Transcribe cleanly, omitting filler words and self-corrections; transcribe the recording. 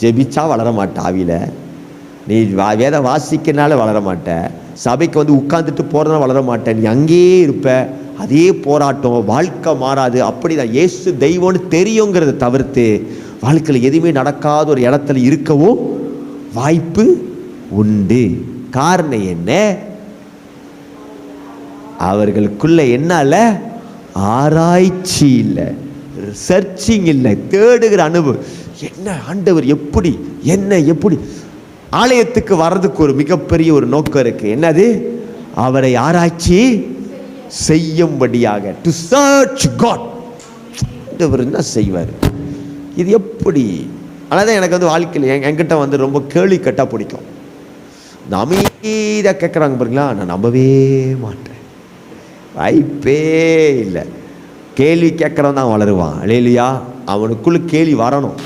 ஜெபிச்சா வளர மாட்ட, ஆவியில் நீ வேத வாசிக்கிறனால வளர மாட்ட, சபைக்கு வந்து உட்காந்துட்டு போகிறதுனால வளர மாட்டேன், நீ அங்கேயே இருப்ப. அதே போராட்டம், வாழ்க்கை மாறாது. அப்படிதான் இயேசு தெய்வம்னு தெரியுங்கிறத தவிர்த்து வாழ்க்கையில் எதுவுமே நடக்காத ஒரு இடத்துல இருக்கவும் வாய்ப்பு உண்டு. காரணம் என்ன? அவர்களுக்குள்ள என்ன? ஆராய்ச்சி இல்லை, சர்ச்சிங் இல்லை, தேடுகிற அனுபவம். என்ன ஆண்டவர் எப்படி, என்ன எப்படி? ஆலயத்துக்கு வர்றதுக்கு ஒரு மிகப்பெரிய ஒரு நோக்கம் இருக்கு. என்னது? அவரை ஆராய்ச்சி செய்யும்படியாக. To search God. ஆண்டவர் என்ன செய்வார்? இது எப்படி? ஆனால் எனக்கு வந்து வாழ்க்கையில் என்கிட்ட வந்து ரொம்ப கேள்வி கேட்டா பிடிக்கும். இந்த அமைதியாக கேட்குறாங்க பாருங்களா, நான் நம்பவே மாட்டேன், வாய்ப்பே இல்லை. கேள்வி கேட்குறவன் தான் வளருவான் இல்லையா? அவனுக்குள்ள கேள்வி வரணும்.